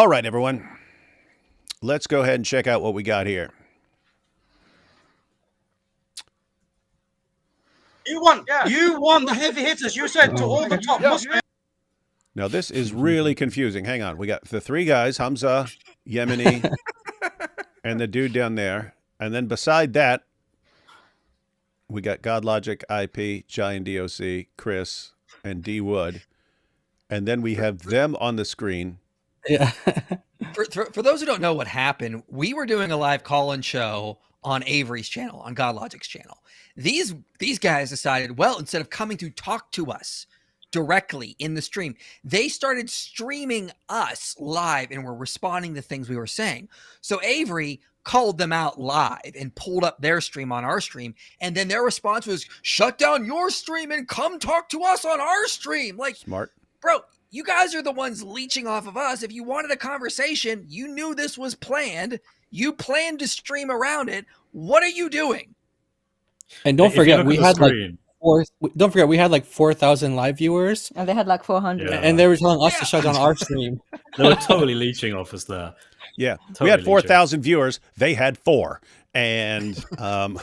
All right, everyone. Let's go ahead and check out what we got here. You want the heavy hitters. You said to all the top Muslims. Now, this is really confusing. Hang on. We got the three guys, Hamza, Yemeni, and the dude down there. And then beside that, we got GodLogic, IP, Giant DOC, Chris, and D Wood. And then we have them on the screen. Yeah. For those who don't know what happened, we were doing a live call-in show on Avery's channel, on GodLogic's channel. These guys decided, well, instead of coming to talk to us directly in the stream, they started streaming us live and were responding to things we were saying. So Avery called them out live and pulled up their stream on our stream, and then their response was, shut down your stream and come talk to us on our stream. Like, smart. Bro, you guys are the ones leeching off of us. If you wanted a conversation, you knew this was planned. You planned to stream around it. What are you doing? And don't forget, we had like 4,000 live viewers. And they had like 400. Yeah. And they were telling us to shut down our stream. They were totally leeching off us there. Yeah. Totally we had 4,000 viewers. They had 4. And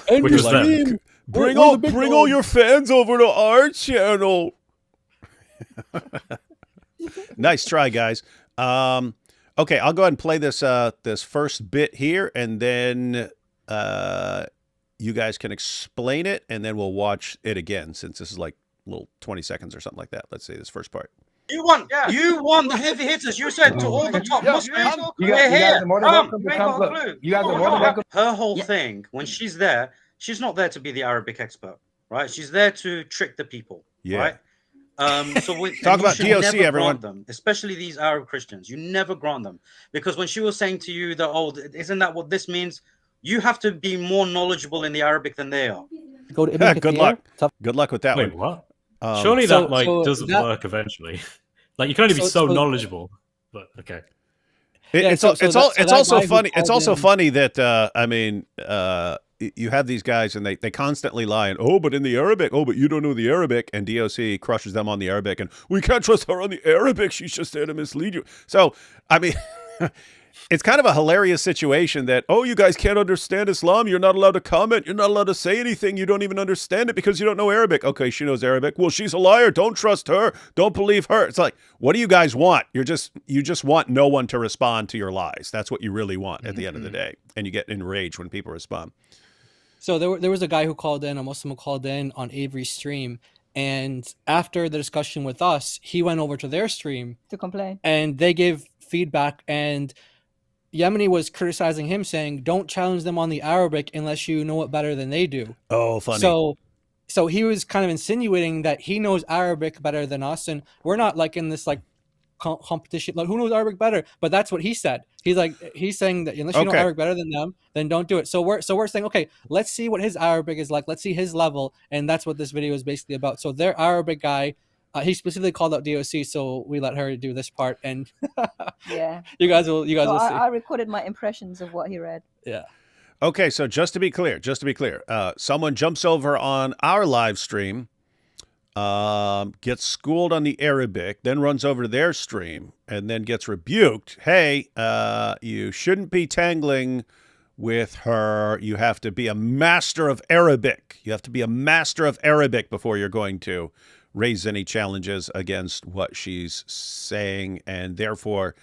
which was them. Bring all your fans over to our channel. Nice try, guys. Okay, I'll go ahead and play this this first bit here, and then you guys can explain it, and then we'll watch it again, since this is like a little 20 seconds or something like that. Let's see this first part. You want the heavy hitters. You said to all the top Muslims. You guys are more than welcome to come. Look, you guys are more than welcome. Her whole thing, when she's there, she's not there to be the Arabic expert, right? She's there to trick the people, right? So talk about DOC, everyone. Them, especially these Arab Christians. You never grant them, because when she was saying to you that, oh, isn't that what this means? You have to be more knowledgeable in the Arabic than they are. Good luck. Good luck with that one. Wait, what? Surely that doesn't work eventually. Like, you can only be so knowledgeable. But okay. It's also funny. It's also funny that I mean, you have these guys and they constantly lie and, oh, but in the Arabic, oh, but you don't know the Arabic, and DOC crushes them on the Arabic, and we can't trust her on the Arabic. She's just there to mislead you. So, I mean, it's kind of a hilarious situation that, oh, you guys can't understand Islam. You're not allowed to comment. You're not allowed to say anything. You don't even understand it because you don't know Arabic. Okay, she knows Arabic. Well, she's a liar. Don't trust her. Don't believe her. It's like, what do you guys want? You just want no one to respond to your lies. That's what you really want at the end of the day. And you get enraged when people respond. So there was a guy who called in, a Muslim who called in on Avery's stream. And after the discussion with us, he went over to their stream to complain. And they gave feedback, and Yemeni was criticizing him, saying, don't challenge them on the Arabic unless you know it better than they do. Oh, funny. So he was kind of insinuating that he knows Arabic better than us, and we're not like in this like competition, like who knows Arabic better. But that's what he said. He's saying that unless you know Arabic better than them, then don't do it. So we're saying, okay, let's see what his Arabic is like. Let's see his level, and that's what this video is basically about. So their Arabic guy, he specifically called out DOC, so we let her do this part, and yeah, you guys will see. I recorded my impressions of what he read. Yeah. Okay, so just to be clear, someone jumps over on our live stream, gets schooled on the Arabic, then runs over to their stream, and then gets rebuked. Hey, you shouldn't be tangling with her. You have to be a master of Arabic. You have to be a master of Arabic before you're going to raise any challenges against what she's saying, and therefore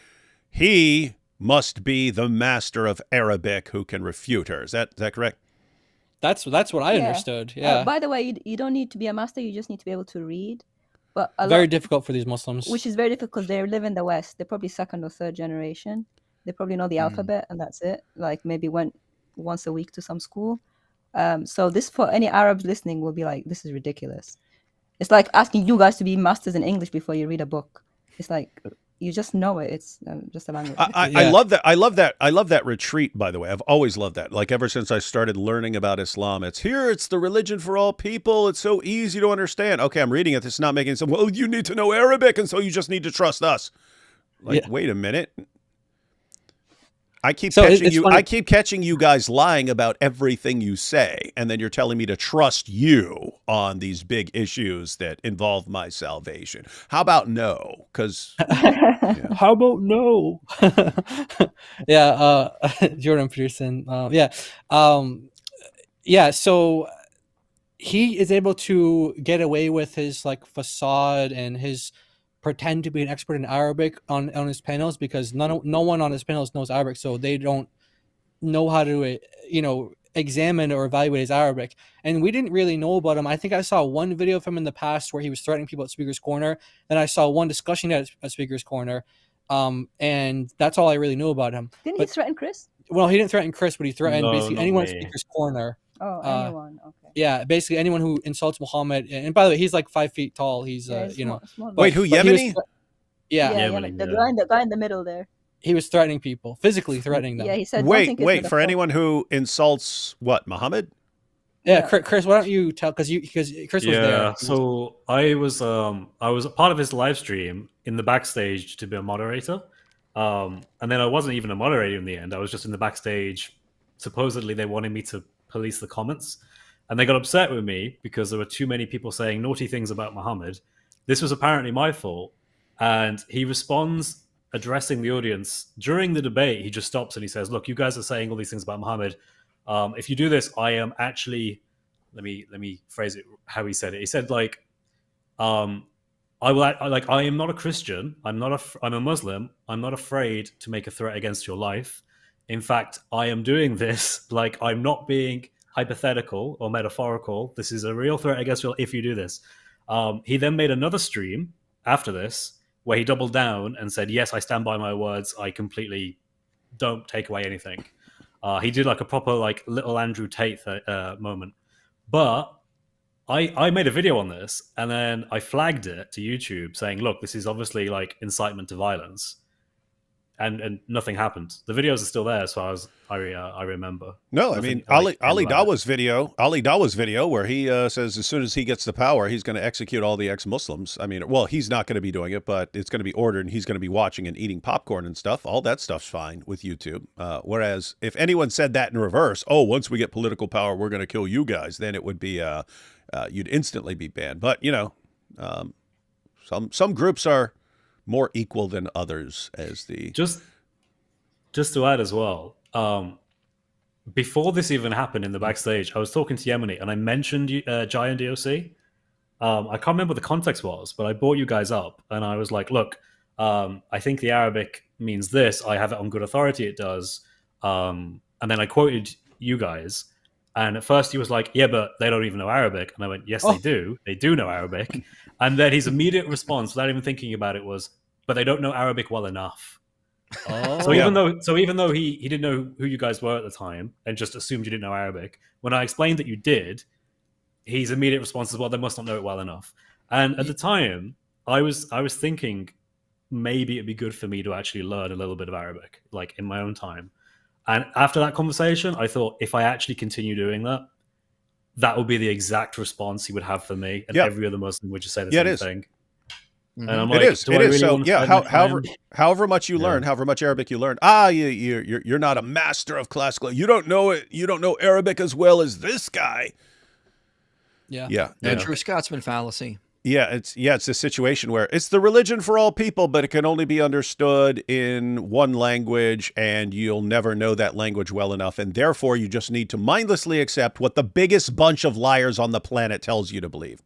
he must be the master of Arabic who can refute her. Is that correct? That's what I understood. Yeah. By the way, you don't need to be a master. You just need to be able to read. But very difficult for these Muslims. Which is very difficult because they live in the West. They're probably second or third generation. They probably know the alphabet, and that's it. Like maybe went once a week to some school. So this, for any Arabs listening, will be like, this is ridiculous. It's like asking you guys to be masters in English before you read a book. It's like, you just know it. It's just a language. I love that. I love that retreat, by the way. I've always loved that. Like ever since I started learning about Islam, it's the religion for all people. It's so easy to understand. Okay, I'm reading it. It's not making sense. Well, you need to know Arabic, and so you just need to trust us. Like, wait a minute. I keep catching you guys lying about everything you say, and then you're telling me to trust you. on these big issues that involve my salvation. How about no? Because how about no? Yeah, Jordan Peterson. Yeah. So he is able to get away with his like facade and his pretend to be an expert in Arabic on his panels, because no one on his panels knows Arabic, so they don't know how to examine or evaluate his Arabic. And we didn't really know about him. I think I saw one video of him in the past where he was threatening people at Speaker's Corner. Then I saw one discussion at Speaker's Corner. And that's all I really know about him. Didn't he threaten Chris? Well, he didn't threaten Chris, but he threatened basically anyone at Speaker's Corner. Oh, anyone. Okay. Yeah, basically anyone who insults Muhammad. And by the way, he's like 5 feet tall. He's small. Wait, who, Yemeni? The guy in the middle there. He was threatening people, physically threatening them. Yeah, he said. Wait, for anyone who insults what, Muhammad? Yeah, Chris, why don't you tell? Because Chris was there. Yeah, so I was a part of his live stream in the backstage to be a moderator, and then I wasn't even a moderator in the end. I was just in the backstage. Supposedly, they wanted me to police the comments, and they got upset with me because there were too many people saying naughty things about Muhammad. This was apparently my fault, and he responds addressing the audience during the debate. He just stops and he says, "Look, you guys are saying all these things about Muhammad. If you do this, I am actually." Let me phrase it how he said it. He said like, I am not a Christian. I'm a Muslim. I'm not afraid to make a threat against your life. In fact, I am doing this like I'm not being hypothetical or metaphorical. This is a real threat against your. If you do this, he then made another stream after this where he doubled down and said, "Yes, I stand by my words. I completely don't take away anything." He did like a proper like little Andrew Tate moment. But I made a video on this and then I flagged it to YouTube saying, look, this is obviously like incitement to violence. And nothing happened. The videos are still there as far as I remember. No, I mean, Ali Dawah's video where he says as soon as he gets the power, he's going to execute all the ex-Muslims. I mean, well, he's not going to be doing it, but it's going to be ordered and he's going to be watching and eating popcorn and stuff. All that stuff's fine with YouTube. Whereas if anyone said that in reverse, oh, once we get political power, we're going to kill you guys, then it would be, you'd instantly be banned. But, some groups are more equal than others as the... Just to add as well, before this even happened in the backstage, I was talking to Yemenite and I mentioned Giant DOC. I can't remember what the context was, but I brought you guys up and I was like, look, I think the Arabic means this. I have it on good authority, it does. And then I quoted you guys. And at first he was like, yeah, but they don't even know Arabic. And I went, yes, they do. They do know Arabic. And then his immediate response, without even thinking about it, was, but they don't know Arabic well enough. So even though he didn't know who you guys were at the time and just assumed you didn't know Arabic, when I explained that you did, his immediate response is, well, they must not know it well enough. And at the time, I was thinking maybe it'd be good for me to actually learn a little bit of Arabic, like in my own time. And after that conversation, I thought if I actually continue doing that, that would be the exact response he would have for me, and every other Muslim would just say the same thing. Mm-hmm. And I'm like, it is. So yeah, however much you learn, however much Arabic you learn, you're not a master of classical. You don't know it. You don't know Arabic as well as this guy. Yeah. True Scotsman fallacy. Yeah, it's a situation where it's the religion for all people, but it can only be understood in one language, and you'll never know that language well enough, and therefore you just need to mindlessly accept what the biggest bunch of liars on the planet tells you to believe.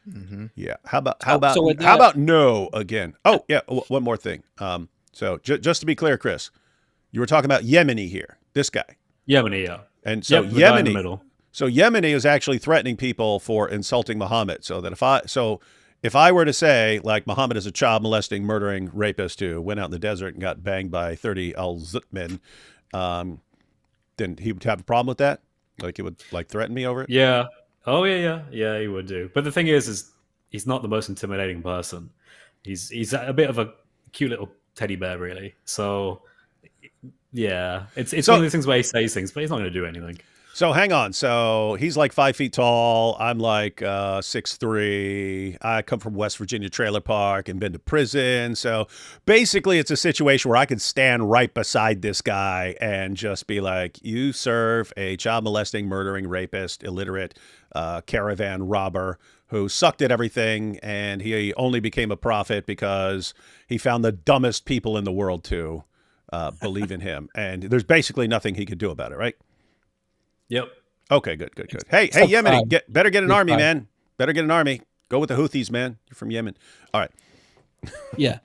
Mm-hmm. Yeah. How about no again? Oh yeah. One more thing. So just to be clear, Chris, you were talking about Yemeni here. This guy. Yemeni, yeah. And so Yemeni. So Yemeni is actually threatening people for insulting Muhammad. So that if I were to say like Muhammad is a child molesting, murdering rapist who went out in the desert and got banged by 30 al-Zut men, then he would have a problem with that. Like he would like threaten me over it. Yeah. Oh yeah, he would do. But the thing is he's not the most intimidating person. He's a bit of a cute little teddy bear, really. So yeah, it's one of these things where he says things, but he's not going to do anything. So hang on. So he's like 5 feet tall. I'm like 6'3". I come from West Virginia trailer park and been to prison. So basically, it's a situation where I could stand right beside this guy and just be like, "You serve a child molesting, murdering, rapist, illiterate, caravan robber who sucked at everything, and he only became a prophet because he found the dumbest people in the world to believe in him, and there's basically nothing he could do about it, right?" Yep. Okay, good. Hey, Yemeni, better get an army, man. Better get an army. Go with the Houthis, man. You're from Yemen. All right. Yeah.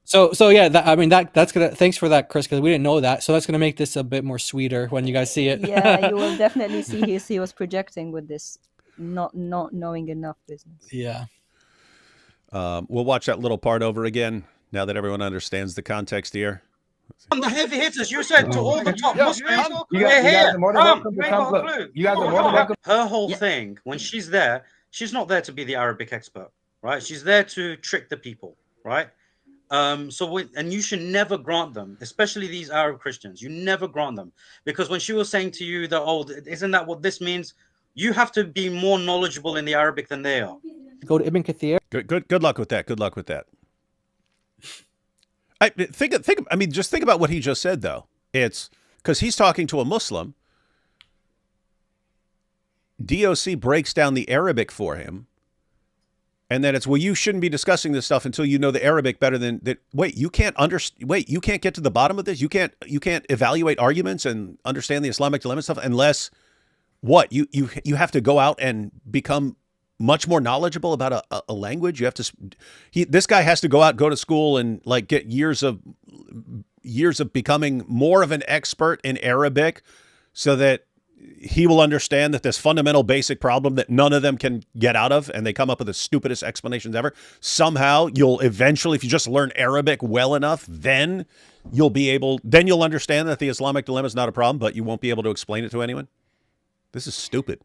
So yeah, that's gonna. Thanks for that, Chris, because we didn't know that. So that's gonna make this a bit more sweeter when you guys see it. Yeah, you will definitely see he was projecting with this not knowing enough business. Yeah. We'll watch that little part over again now that everyone understands the context here. The heavy hitters, you said to all the top Muslims, you guys are more than welcome to come. Look, you guys are more than welcome. Her whole thing, when she's there, she's not there to be the Arabic expert, right? She's there to trick the people, right? And you should never grant them, especially these Arab Christians. You never grant them, because when she was saying to you that, oh, isn't that what this means? You have to be more knowledgeable in the Arabic than they are. Go to Ibn Kathir. Good luck with that. Good luck with that. Just think about what he just said, though. It's because he's talking to a Muslim. DOC breaks down the Arabic for him. And then it's, well, you shouldn't be discussing this stuff until you know the Arabic better than that. Wait, you can't you can't get to the bottom of this. You can't evaluate arguments and understand the Islamic dilemma stuff unless what? You have to go out and become much more knowledgeable about a language. You have to. This guy has to go to school and like get years of becoming more of an expert in Arabic, so that he will understand that this fundamental basic problem that none of them can get out of, and they come up with the stupidest explanations ever. Somehow you'll eventually, if you just learn Arabic well enough, then you'll understand that the Islamic dilemma is not a problem, but you won't be able to explain it to anyone. This is stupid.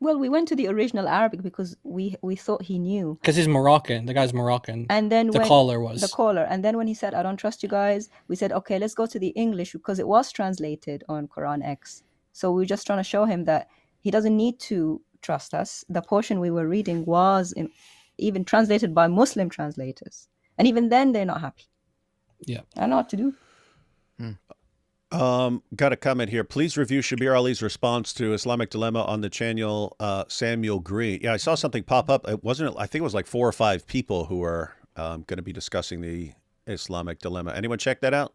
Well, we went to the original Arabic because we thought he knew. Because he's Moroccan. The guy's Moroccan. And then the caller was. The caller. And then when he said, I don't trust you guys, we said, okay, let's go to the English, because it was translated on Quran X. So we were just trying to show him that he doesn't need to trust us. The portion we were reading was even translated by Muslim translators. And even then, they're not happy. Yeah. I don't know what to do. Got a comment here. Please review Shabir Ali's response to Islamic Dilemma on the channel Samuel Green. Yeah, I saw something pop up. I think it was like 4 or 5 people who are going to be discussing the Islamic Dilemma. Anyone check that out?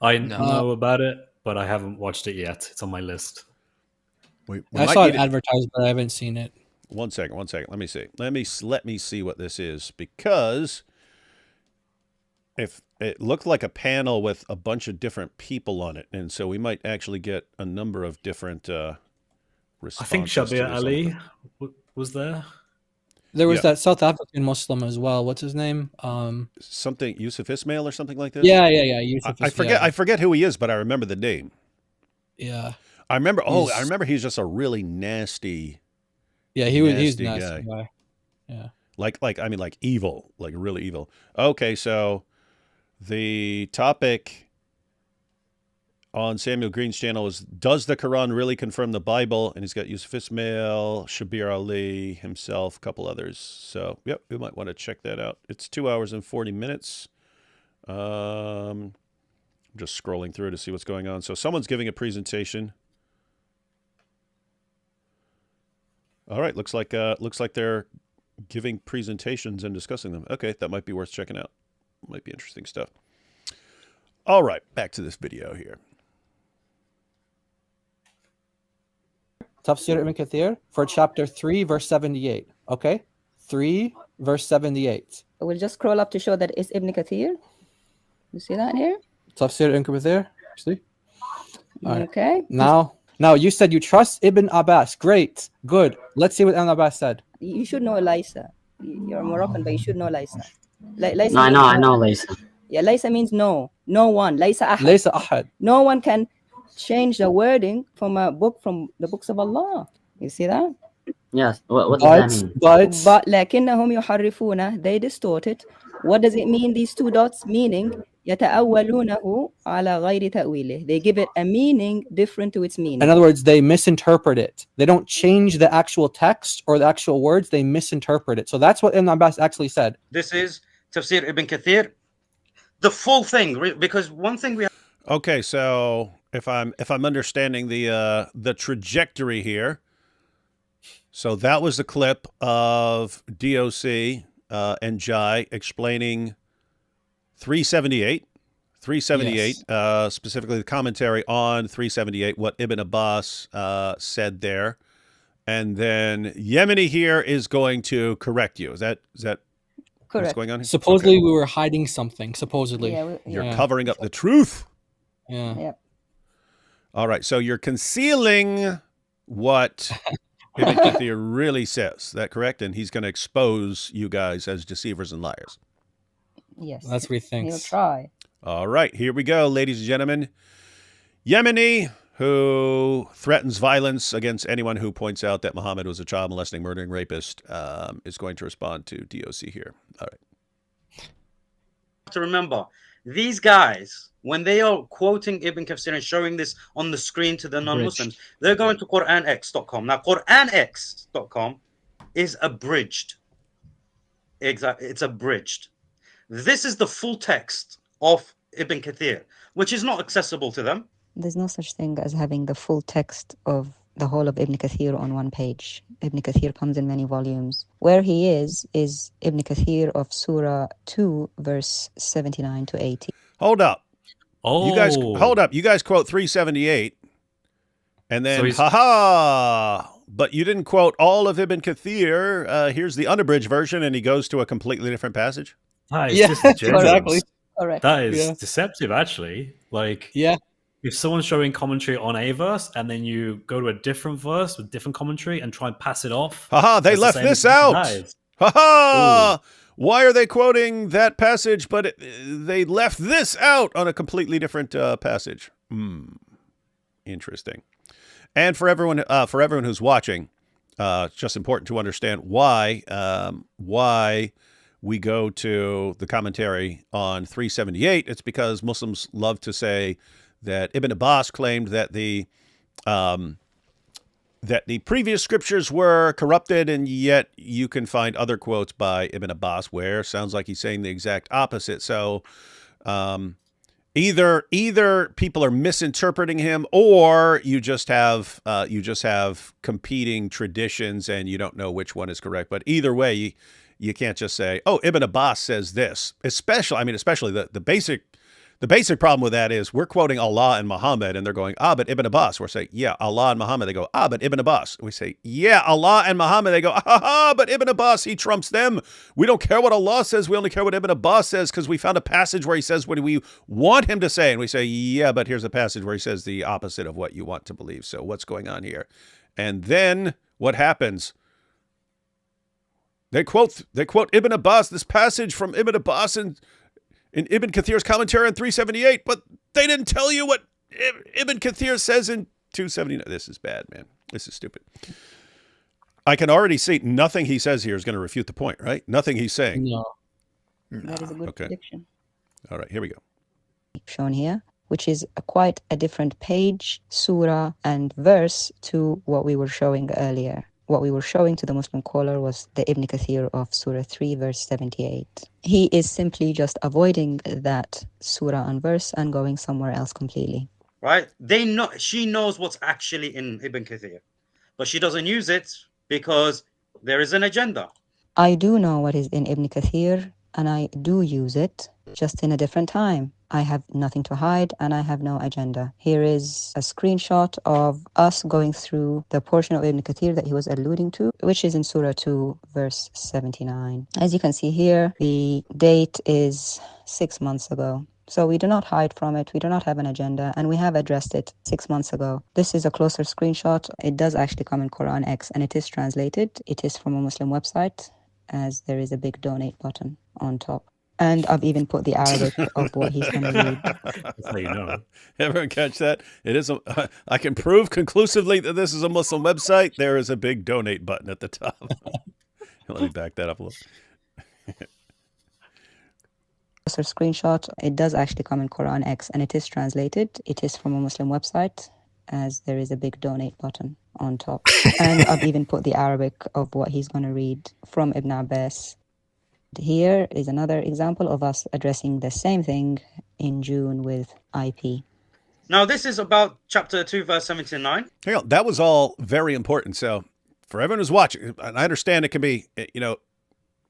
I know about it, but I haven't watched it yet. It's on my list. I saw it advertised, but I haven't seen it. One second. Let me see. Let me see what this is, because if it looked like a panel with a bunch of different people on it, and so we might actually get a number of different responses. I think Shabir Ali was there. There was that South African Muslim as well. What's his name? Something Yusuf Ismail or something like that. Yeah. Yusuf I forget who he is, but I remember the name. Yeah. I remember he's just a really nasty. Yeah, he's nasty guy. Yeah. Like evil, like really evil. Okay, so the topic on Samuel Green's channel is, does the Quran really confirm the Bible? And he's got Yusuf Ismail, Shabir Ali, himself, a couple others. So, yep, we might want to check that out. It's 2 hours and 40 minutes. I'm just scrolling through to see what's going on. So someone's giving a presentation. All right, looks like they're giving presentations and discussing them. Okay, that might be worth checking out. Might be interesting stuff. All right, back to this video here. Tafsir Ibn Kathir for chapter 3, verse 78. Okay? 3, verse 78. We'll just scroll up to show that it's Ibn Kathir. You see that here? Tafsir Ibn Kathir. See? All okay. Right. Now, you said you trust Ibn Abbas. Great. Good. Let's see what Ibn Abbas said. You should know Laysa. You're Moroccan, but you should know Laysa. No, I know Laysa. Yeah, Laysa means no. No one. Laysa ahad. Laysa ahad. No one can change the wording from the books of Allah. You see that? Yes. What does that mean? But لكنهم يحرفون, they distort it. What does it mean, these 2 dots? Meaning يتأولونه على غير تأويله. They give it a meaning different to its meaning. In other words, they misinterpret it. They don't change the actual text or the actual words. They misinterpret it. So that's what Ibn Abbas actually said. This is Tafsir Ibn Kathir, the full thing, because one thing we have. Okay, so if I'm understanding the trajectory here, so that was the clip of DOC and Jai explaining 378, yes. Specifically the commentary on 378, what Ibn Abbas said there, and then Yemeni here is going to correct you. Is that Correct. what's going on here? Supposedly we were hiding something. Supposedly, you're covering up the truth. Yeah. All right, so you're concealing what Ibn Kathir really says. Is that correct? And he's going to expose you guys as deceivers and liars. Yes. That's what he thinks. He'll try. All right, here we go, ladies and gentlemen. Yemeni, who threatens violence against anyone who points out that Muhammad was a child molesting, murdering rapist, is going to respond to DOC here. All right. To remember, these guys, when they are quoting Ibn Kathir and showing this on the screen to the non-Muslims, they're going to QuranX.com. Now, QuranX.com is abridged. Exactly, it's abridged. This is the full text of Ibn Kathir, which is not accessible to them. There's no such thing as having the full text of the whole of Ibn Kathir on one page. Ibn Kathir comes in many volumes. Where he is Ibn Kathir of Surah 2, verse 79 to 80. Hold up. Oh. You guys, hold up. You guys quote 378, and then, haha, but you didn't quote all of Ibn Kathir. Here's the unabridged version, and he goes to a completely different passage. That is disingenuous. Exactly. Correct. That is deceptive, actually. Like, if someone's showing commentary on a verse and then you go to a different verse with different commentary and try and pass it off. Haha, they left this out. Haha. Why are they quoting that passage, but they left this out on a completely different passage? Interesting. And for everyone who's watching, it's just important to understand why we go to the commentary on 378. It's because Muslims love to say that Ibn Abbas claimed that the previous scriptures were corrupted, and yet you can find other quotes by Ibn Abbas where it sounds like he's saying the exact opposite. So either people are misinterpreting him, or you just have competing traditions and you don't know which one is correct. But either way, you can't just say, "Oh, Ibn Abbas says this." Especially the basic problem with that is we're quoting Allah and Muhammad, and they're going, but Ibn Abbas. We're saying, yeah, Allah and Muhammad. They go, but Ibn Abbas. We say, yeah, Allah and Muhammad. They go, but Ibn Abbas, he trumps them. We don't care what Allah says. We only care what Ibn Abbas says because we found a passage where he says what we want him to say. And we say, yeah, but here's a passage where he says the opposite of what you want to believe. So what's going on here? And then what happens? They quote Ibn Abbas, this passage from Ibn Abbas in Ibn Kathir's commentary on 378, but they didn't tell you what Ibn Kathir says in 279. This is bad, man. This is stupid. I can already see nothing he says here is going to refute the point, right? Nothing he's saying. No. That is a good prediction. All right, here we go. Shown here, which is quite a different page, surah, and verse to what we were showing earlier. What we were showing to the Muslim caller was the Ibn Kathir of Surah 3, verse 78. He is simply just avoiding that surah and verse and going somewhere else completely. Right? She knows what's actually in Ibn Kathir, but she doesn't use it because there is an agenda. I do know what is in Ibn Kathir, and I do use it, just in a different time. I have nothing to hide and I have no agenda. Here is a screenshot of us going through the portion of Ibn Kathir that he was alluding to, which is in Surah 2, verse 79. As you can see here, the date is 6 months ago. So we do not hide from it. We do not have an agenda, and we have addressed it 6 months ago. This is a closer screenshot. It does actually come in QuranX, and it is translated. It is from a Muslim website, as there is a big donate button on top. And I've even put the Arabic of what he's going to read. That's how you know. Everyone catch that? It is. I can prove conclusively that this is a Muslim website. There is a big donate button at the top. Let me back that up a little. A screenshot. It does actually come in Quran X, and it is translated. It is from a Muslim website, as there is a big donate button on top. And I've even put the Arabic of what he's going to read from Ibn Abbas. Here is another example of us addressing the same thing in June with IP. Now, this is about chapter 2, verse 79. Hang on, that was all very important. So for everyone who's watching, and I understand it can be,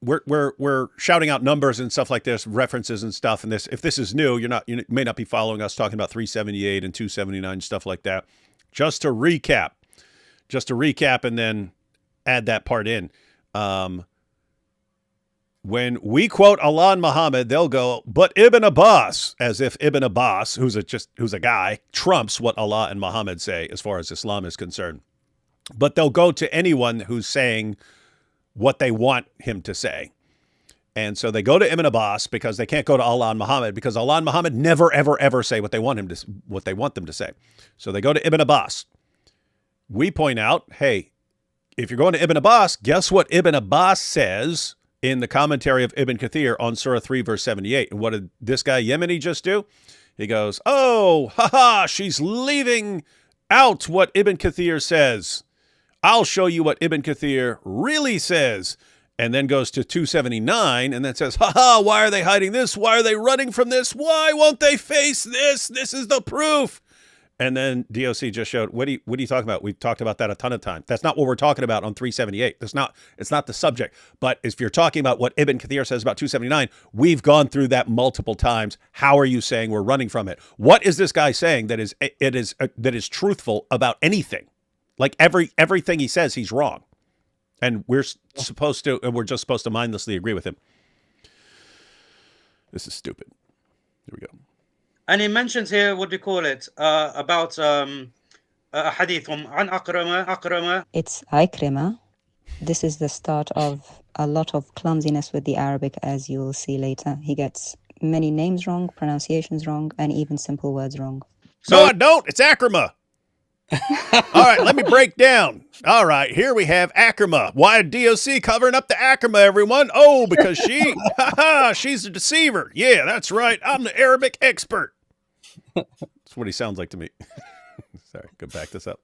we're shouting out numbers and stuff like this, references and stuff. And this, if this is new, you may not be following us talking about 378 and 279 stuff like that. Just to recap, and then add that part in. When we quote Allah and Muhammad, they'll go, but Ibn Abbas, as if Ibn Abbas, who's a guy, trumps what Allah and Muhammad say as far as Islam is concerned. But they'll go to anyone who's saying what they want him to say. And so they go to Ibn Abbas because they can't go to Allah and Muhammad, because Allah and Muhammad never, ever, ever say what they want them to say. So they go to Ibn Abbas. We point out, hey, if you're going to Ibn Abbas, guess what Ibn Abbas says in the commentary of Ibn Kathir on Surah 3, verse 78. And what did this guy Yemeni just do? He goes, oh, haha, she's leaving out what Ibn Kathir says. I'll show you what Ibn Kathir really says. And then goes to 279 and then says, haha, why are they hiding this? Why are they running from this? Why won't they face this? This is the proof. And then DOC just showed, what are you talking about? We've talked about that a ton of times. That's not what we're talking about on 378. It's not the subject. But if you're talking about what Ibn Kathir says about 279, we've gone through that multiple times. How are you saying we're running from it? What is this guy saying that is truthful about anything? Like everything he says, he's wrong. And we're just supposed to mindlessly agree with him. This is stupid. Here we go. And he mentions here, what do you call it, about a hadith from an Akrama. It's Ikrima. This is the start of a lot of clumsiness with the Arabic, as you'll see later. He gets many names wrong, pronunciations wrong, and even simple words wrong. So, no, I don't. It's Akrima. All right, let me break down. All right, here we have Akrima. Why DOC covering up the Akrima, everyone? Oh, because she's a deceiver. Yeah, that's right. I'm the Arabic expert. That's what he sounds like to me. Sorry, go back this up.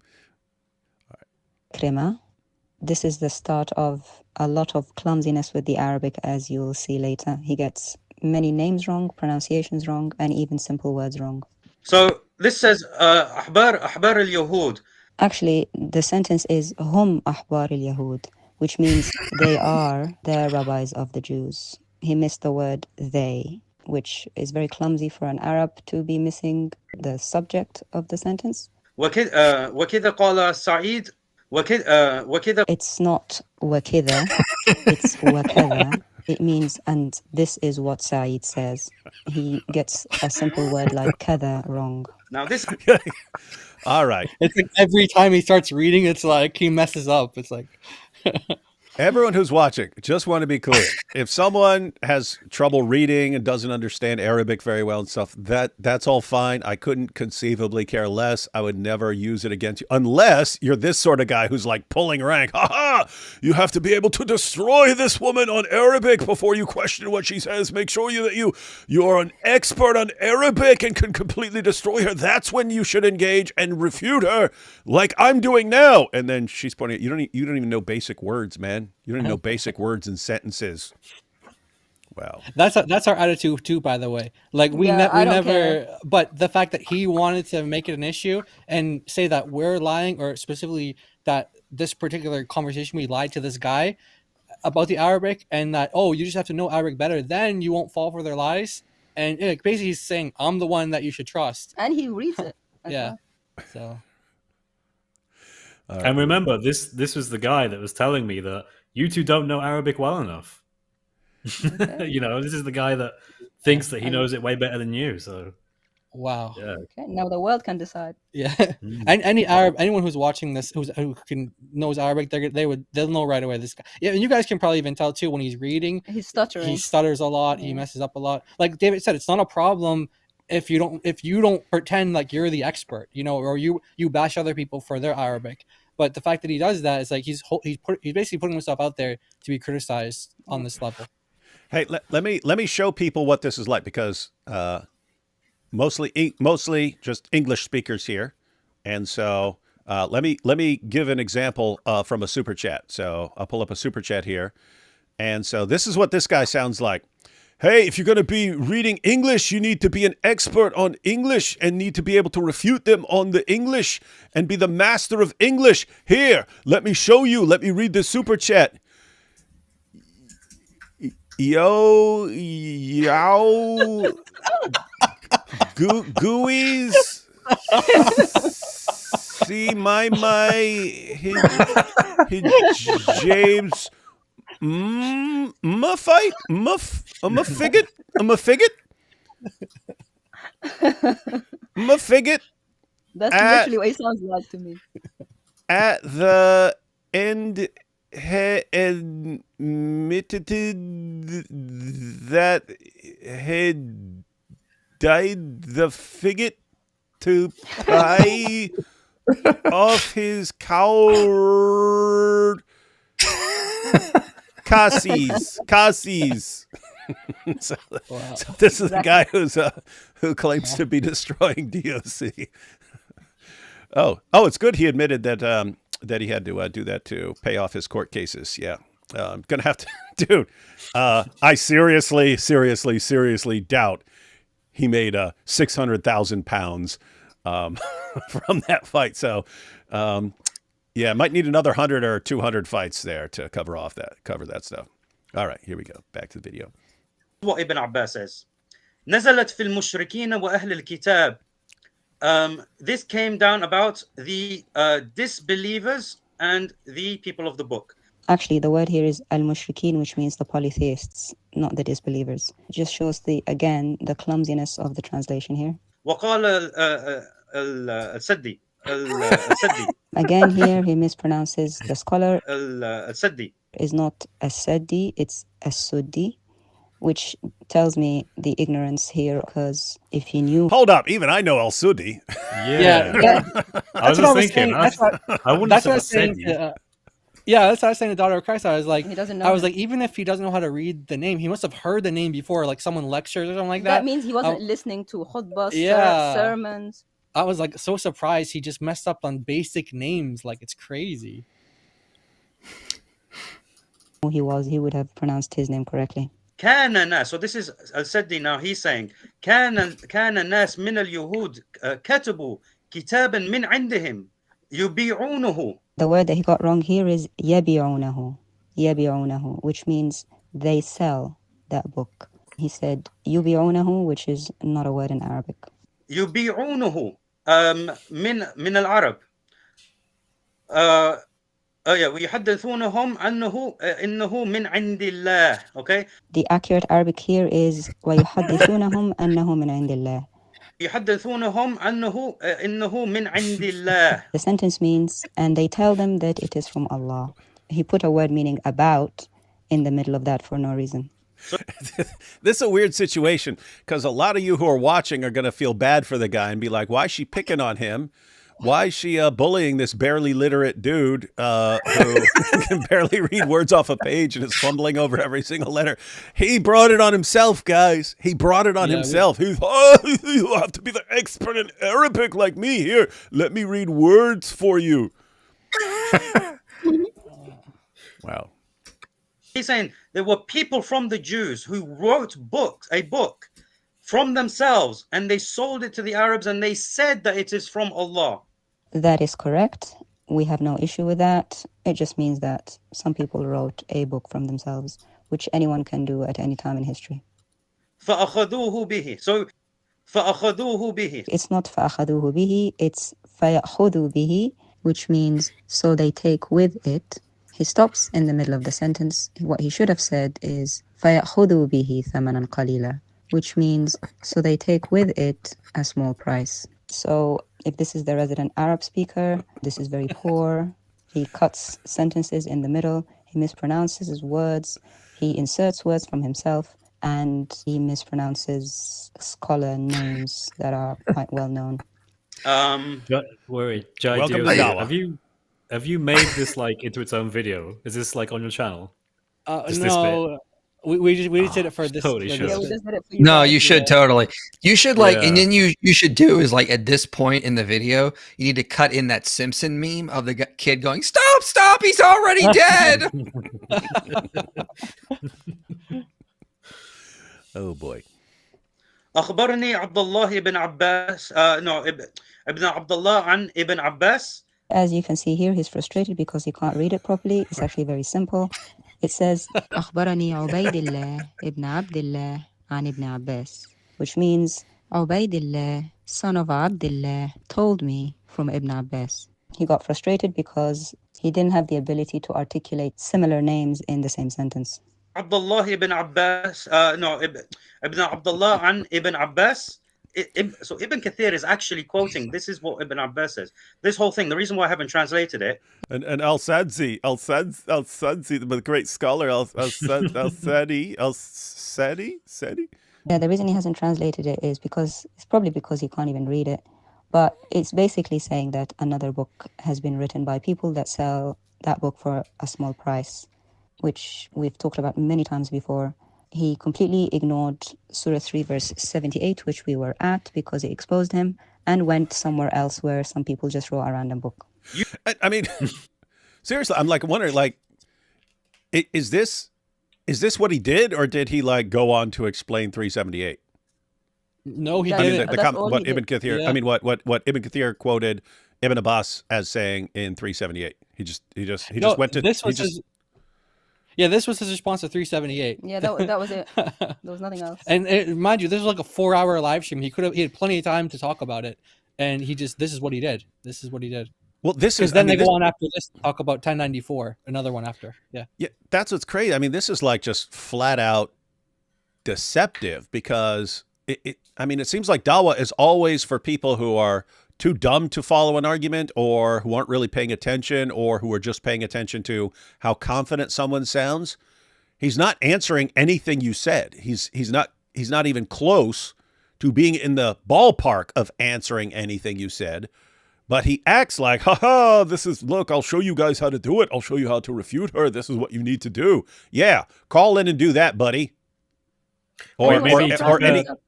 All right. Akrima. This is the start of a lot of clumsiness with the Arabic, as you'll see later. He gets many names wrong, pronunciations wrong, and even simple words wrong. So this says أحبار اليهود. Actually, the sentence is هم أحبار اليهود, which means they are the rabbis of the Jews. He missed the word they, which is very clumsy for an Arab to be missing the subject of the sentence. وكذا قال سعيد وكذا. It's not وكذا, it's وكذا. It means, and this is what Saeed says. He gets a simple word like kada wrong. Now this. All right. It's like every time he starts reading, it's like he messes up. It's like. Everyone who's watching, just want to be clear. If someone has trouble reading and doesn't understand Arabic very well and stuff, that's all fine. I couldn't conceivably care less. I would never use it against you unless you're this sort of guy who's like pulling rank. Ha ha! You have to be able to destroy this woman on Arabic before you question what she says. Make sure that you are an expert on Arabic and can completely destroy her. That's when you should engage and refute her, like I'm doing now. And then she's pointing out, you don't even know basic words, man. You don't even know basic words and sentences. Wow. That's our attitude too, by the way. Like we never care. But the fact that he wanted to make it an issue and say that we're lying, or specifically that this particular conversation we lied to this guy about the Arabic, and that you just have to know Arabic better, then you won't fall for their lies. And basically he's saying I'm the one that you should trust. And he reads it. Yeah. So and remember, this was the guy that was telling me that you two don't know Arabic well enough. Okay. This is the guy that thinks that he knows it way better than you. So, wow. Yeah. Okay, now the world can decide. Yeah. And anyone who's watching this who knows Arabic, they'll know right away this guy. Yeah, and you guys can probably even tell too when he's reading. He's stuttering. He stutters a lot. Yeah. He messes up a lot. Like David said, it's not a problem if you don't pretend like you're the expert, or you bash other people for their Arabic. But the fact that he does that is like he's basically putting himself out there to be criticized on this level. Hey, let me show people what this is like, because mostly just English speakers here, and so let me give an example from a super chat. So I'll pull up a super chat here, and so this is what this guy sounds like. Hey, if you're going to be reading English, you need to be an expert on English and need to be able to refute them on the English and be the master of English. Here, let me show you. Let me read the super chat. Yo, yow, gooeyes. See my James. Figget. That's literally what it sounds like to me. At the end, admitted that had died the figget to pay off his coward Cassis. so this is the guy who claims to be destroying DOC. It's good he admitted that that he had to do that to pay off his court cases. Yeah, I'm gonna have to, dude. I seriously doubt he made £600,000 from that fight. So, yeah, might need another 100 or 200 fights there to cover that stuff. All right, here we go. Back to the video. What Ibn Abbas says. نزلت في المشركين وأهل الكتاب. This came down about the disbelievers and the people of the book. Actually, the word here is al-mushrikeen, which means the polytheists, not the disbelievers. It just shows the clumsiness of the translation here. وقال السدي. Again, here he mispronounces the scholar. السدي Is not as-saddi, it's as-suddi, which tells me the ignorance here, because if he knew... Hold up, even I know al-Suddi. Yeah. I was just thinking. I wouldn't have said as-Saddi. Yeah, that's what I was saying to Daughter of Christ. I was like, he doesn't know like, even if he doesn't know how to read the name, he must have heard the name before, like someone lectures or something like that. That means he wasn't listening to khutbahs, sermons. I was like so surprised he just messed up on basic names. Like, it's crazy. He would have pronounced his name correctly. كان الناس. So this is al-Saddi now. He's saying كان الناس من اليهود كتبوا كتابا من عندهم يبيعونه. The word that he got wrong here is يبيعونه, which means they sell that book. He said يبيعونه, which is not a word in Arabic. يبيعونه من العرب. ويحدثونهم إنه من عند الله. Okay. The accurate Arabic here is ويحدثونهم أنه من عند الله. يحدثونهم إنه من عند الله. The sentence means, and they tell them that it is from Allah. He put a word meaning about in the middle of that for no reason. This is a weird situation, because a lot of you who are watching are going to feel bad for the guy and be like, why is she picking on him? Why is she bullying this barely literate dude who can barely read words off a page and is fumbling over every single letter? He brought it on himself, guys. He brought it on himself. You have to be the expert in Arabic like me. Here, let me read words for you. Wow. He's saying there were people from the Jews who wrote a book from themselves, and they sold it to the Arabs, and they said that it is from Allah. That is correct. We have no issue with that. It just means that some people wrote a book from themselves, which anyone can do at any time in history. فأخذوه به. So فأخذوه به. It's not فأخذوه به, it's فيأخذوا به, which means so they take with it. He stops in the middle of the sentence. What he should have said is فيأخذوا به ثمنا قليلا, which means so they take with it a small price. So if this is the resident Arab speaker, this is very poor. He cuts sentences in the middle. He mispronounces his words. He inserts words from himself, and he mispronounces scholar names that are quite well known. Wait, Jai, welcome to Dawah. Have you made this like into its own video? Is this like on your channel? No. We just did it for this. Totally for should. this. Yeah, we just did it for you. No, guys. you should totally. You should and then you should do is like at this point in the video, you need to cut in that Simpson meme of the kid going, "Stop! He's already dead." Oh boy. أخبرني عبد الله بن عباس ابن عبد الله عن ابن عباس. As you can see here, he's frustrated because he can't read it properly. It's actually very simple. It says أخبرني عبيد الله ابن عبد الله عن ابن عباس, which means عبيد الله, son of Abdullah, told me from Ibn Abbas. He got frustrated because he didn't have the ability to articulate similar names in the same sentence. عبد الله بن عباس ابن عبد الله عن ابن عباس. So Ibn Kathir is actually quoting. This is what Ibn Abbas says. This whole thing. The reason why I haven't translated it. And Al-Sadzi, the great scholar Al-Sadi. Yeah, the reason he hasn't translated it is because it's probably because he can't even read it. But it's basically saying that another book has been written by people that sell that book for a small price, which we've talked about many times before. He completely ignored Surah 3, verse 78, which we were at because it exposed him, and went somewhere else where some people just wrote a random book. I mean, seriously, I'm like wondering, like, is this what he did, or did he like go on to explain 378? No, he didn't. didn't. What Ibn Kathir, Yeah. I mean, what Ibn Kathir quoted Ibn Abbas as saying in 378. He just went to this was his. Yeah, this was his response to 378. Yeah, that was it. There was nothing else. And mind you, this was like a 4-hour live stream. He had plenty of time to talk about it, and this is what he did. This is what he did. Well, this is. Because then they go on after this to talk about 1094, another one after. Yeah. Yeah, that's what's crazy. I mean, this is like just flat out deceptive because it seems like Dawah is always for people who are too dumb to follow an argument, or who aren't really paying attention, or who are just paying attention to how confident someone sounds. He's not answering anything you said. He's not even close to being in the ballpark of answering anything you said. But he acts like, look, I'll show you guys how to do it. I'll show you how to refute her. This is what you need to do. Yeah, call in and do that, buddy. Or any of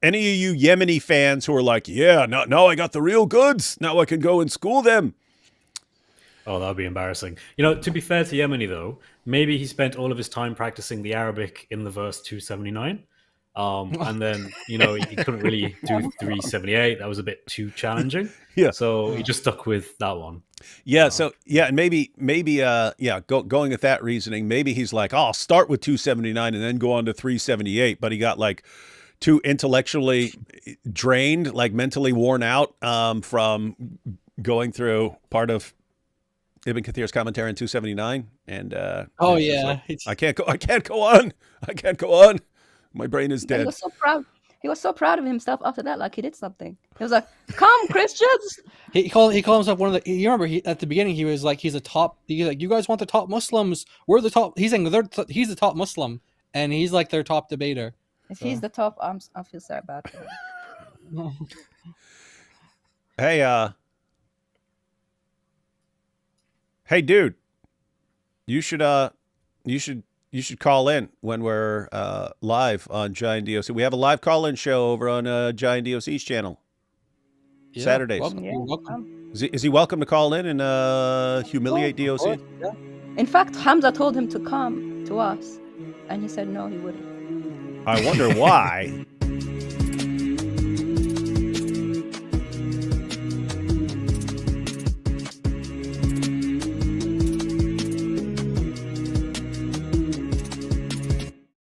you Yemeni fans who are like, yeah, now I got the real goods. Now I can go and school them. Oh, that would be embarrassing. You know, to be fair to Yemeni, though, maybe he spent all of his time practicing the Arabic in the verse 279. And then, he couldn't really do 378. That was a bit too challenging. Yeah. So he just stuck with that one. Yeah. And maybe, going with that reasoning, maybe he's like, I'll start with 279 and then go on to 378. But he got like too intellectually drained, like mentally worn out from going through part of Ibn Kathir's commentary in 279. And I can't go on. My brain is dead. He was so proud. He was so proud of himself after that, like he did something. He was like, "Come, Christians!" He called himself one of the. You remember at the beginning he was like, he's a top. He's like, you guys want the top Muslims? We're the top. He's saying he's the top Muslim, and he's like their top debater. If he's the top, I feel sorry about him. Hey, dude, you should call in when we're live on Giant DOC. We have a live call-in show over on Giant DOC's channel. Yeah, Saturdays. welcome. Is he welcome to call in and humiliate DOC? Yeah. In fact, Hamza told him to come to us, and he said no, he wouldn't. I wonder why.